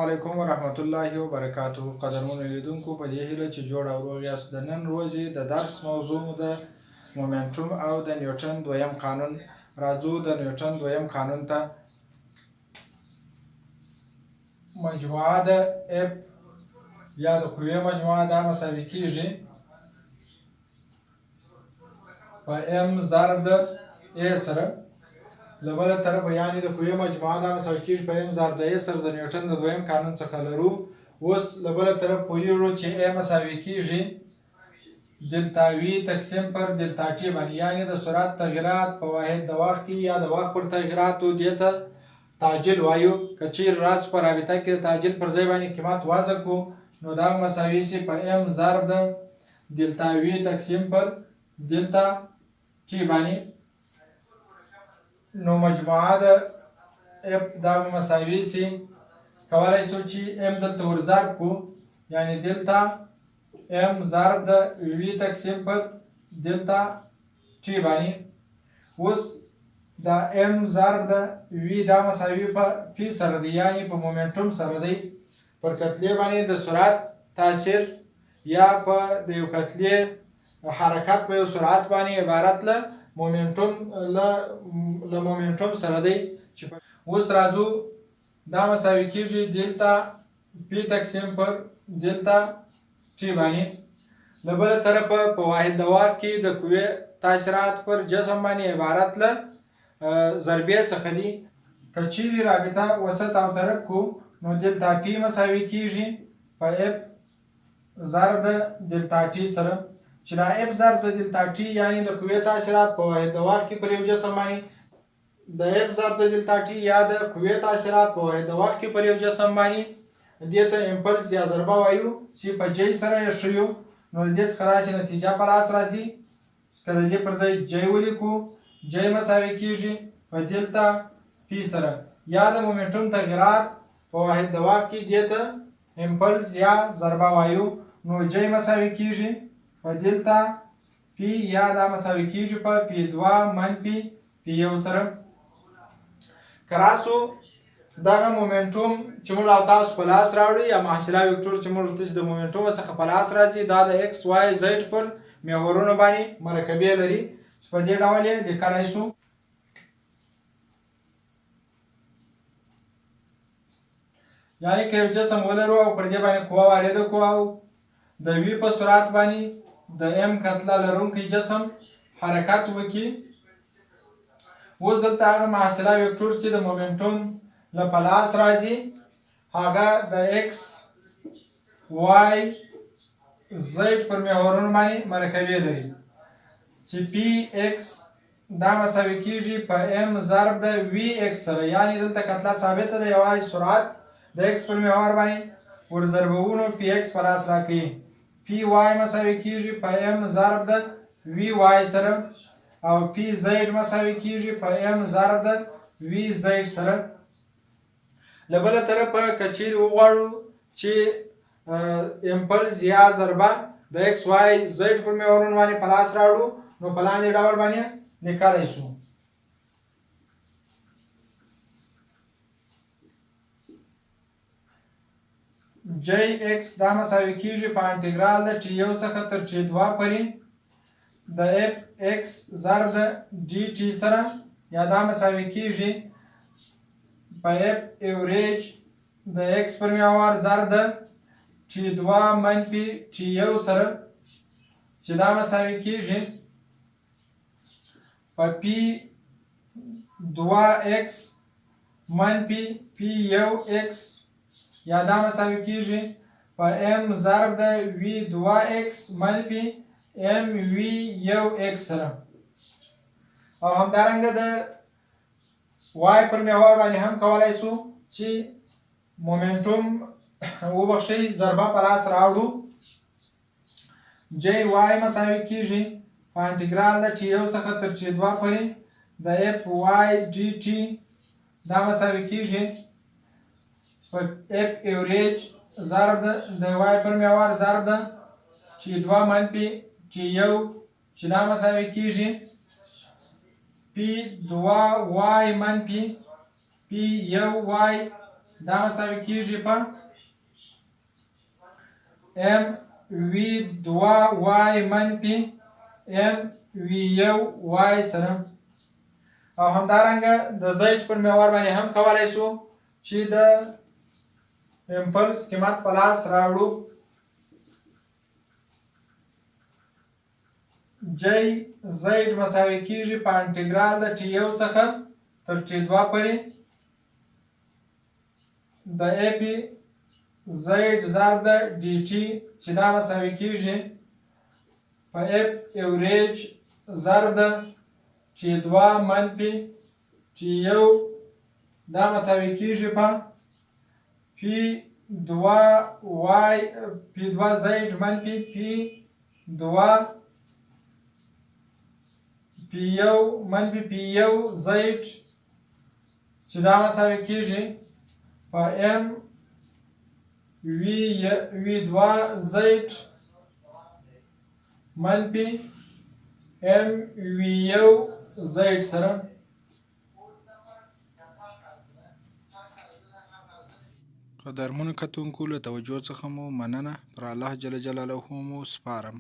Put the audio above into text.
علیکم ورحمت الله وبرکاته. قدرمنو لیدونکو، په دې هیله چې جوړ او روغ یاست. د نن ورځې د درس موضوع مو د مومنټوم او د نیوټن دویم قانون. راځو د نیوټن دویم قانون ته. مجموعه د اف یا د قوې مجموعه دا مساوي کیږي په ام ضرب د ا سره. له بله طرفه یعنې د قوې مجموعه دا مساوي کیږي په ام ضرب د ا سره. د نیوټن د دویم قانون څخه لرو. اوس له بله طرف پوهیږو چې ا مساوي کیږي دلتا وي تقسیم پر دلتا ټي باندې، یعنې د سرعت تغیرات په واحد د وخت کې یا د وخت پر تغیراتو دې ته تعجیل وایو. که چیرې راز په رابطه کې د تعجیل پر ځای باندې قیمت وضع کړو نو دا مساوي شي په ام ضرب د دلتا وي تقسیم پر دلتا ټي باندې. نو مجموعه د اف دا مساوي شي، کولای شو چې ام دلته ور ضرب کړو، یعنې دلتا ام ضرب د وي تقسیم پر دلتا ټي باندې. اوس دا ام ضرب د وي دا مساوي په پی سره دی، یعنې په مومنټوم سره دی. پر کتلې باندې د سرعت تاثیر یا په د یو کتلې حرکت په یو سرعت باندې عبارت له مومنټوم سره دی. اوس راځو دا مساوي کیږي دلتا پی تقسیم پر دلتا ټي باندې. له بله طرفه په واحد د وخت کې د قوې تاثیرات پر جسم باندې عبارت له ضربې څخه دي. که چیرې رابطه وسط او طرف کو نو دلتا پی مساوي کیږي په اف ضرب د دلتا ټي سره، چې دا اف ضرب د دلتا ټي یعنې د قوې تاثیرات په واحد د وخت کې پر یو جسم باندې، د اف ضرب د دلتا ټي یا د قوې تاثیرات په واحد د وخت کې پر یو جسم باندې دې ته امپلس یا ضربه وایو چې په جی سره یې ښیو. نو د دې څخه داسې نتیجه په لاس راځي. که د دې پر ځای جی ولیکو، جی مساوي کیږي په دلتا پی سره، یا د مومنټوم تغیرات په واحد د وخت کې دې ته امپلس یا ضربه وایو. نو جی مساوي کیږي په دلتا پی یا دا مساوي کیږي په پی 2 منفي پی 1 سره. که راسو دغه مومنټوم چې موږ او تاسو په لاس راوړو یا محصله وکتور چې موږ ورته د مومنټوم څخه په لاس راځي، دا د ایکس وای زیډ پر محورونو باندې مرکبې لري چې په دې ډول یې لیکلی شو. یعنې که یو جسم ولرو او پر دې باندې قوه وارده کړو او د وي په سرعت باندې د ام کتله لرونکی جسم حرکت وکړي. اوس دلته هغه محصله وکتور چې د مومنټوم له په لاس راځي هغه د ایکس وای زیډ پر محورونو باندې مرکبې لري، چې پی ایکس دا مساوي کیږي په ام ضرب د وی ایکس سره، یعنې دلته کتله ثابته ده، یوازې سرعت د ایکس پر محور باندې ور ضربونو پی ایکس په لاس راکوي. پی وای مساوي کیږي په ام ضرب د وی وای سره، او پی زیډ مساوي کیږي په ام ضرب د وی زیډ سره. له بله طرفه که چیرې وغواړو چې امپلس یا ضربه د ایکس وای زیډ پر محورونو باندې په لاس راوړو نو په لاندې ډول باندې لیکلی شو. جی ایکس دا مساوي کیږي په انټګرال د ټي 1 څخه تر ټي 2 پورې د اف ایکس ضرب د ډي ټي سره، یا دا مساوي کیږي په اف ایوریج د ایکس پر محور ضرب د ټي 2 منفي ټي 1 سره، چې دا مساوي کیږي په پی 2 ایکس منفي پی 1 ایکس، یا دا مساوي کیږي په ام ضرب د وی 2 ایکس منفي ام وی 1 ایکس سره. او همدارنګه د وای پر محور باندې هم کولای شو چې مومنټوم وبخښئ ضربه په لاس راوړو. جی وای مساوي کیږي په انټګرال د ټي 1 څخه تر ټي 2 پورې د اف وای ډي ټي، دا مساوي کیږي په اف ایوریج ضرب د وای پر محور ضرب د ټي 2 منفي ټي 1، چې دا مساوي کیږي پی 2 وای منفي پی 1 وای دا مساوي کیږي په ام وی 2 وای منفي ام وی 1 وای سره. او همدارنګه د زید پر محور باندې هم کولای شو چې د امپلس قیمت په لاس راوړو. جی زید مساوي کیږي په انټګرال د ټي 1 څخه تر ټي 2 پورې د ای پی زید ضرب د ډي ټي چې دا مساوي کیږي په اف ایوریج ضرب د ټي 2 منفي ټي 1 دا مساوي کیږي په پی 2 وای پی 2 زید منفي پی 2 پی 1 منفي پی 1 زید چې دا مساوي کیږي په ام وی 2 زید منفي ام وی 1 زید سره. قدرمنو کتونکو له توجه څخه مو مننه. پر الله جل جلاله مو سپارم.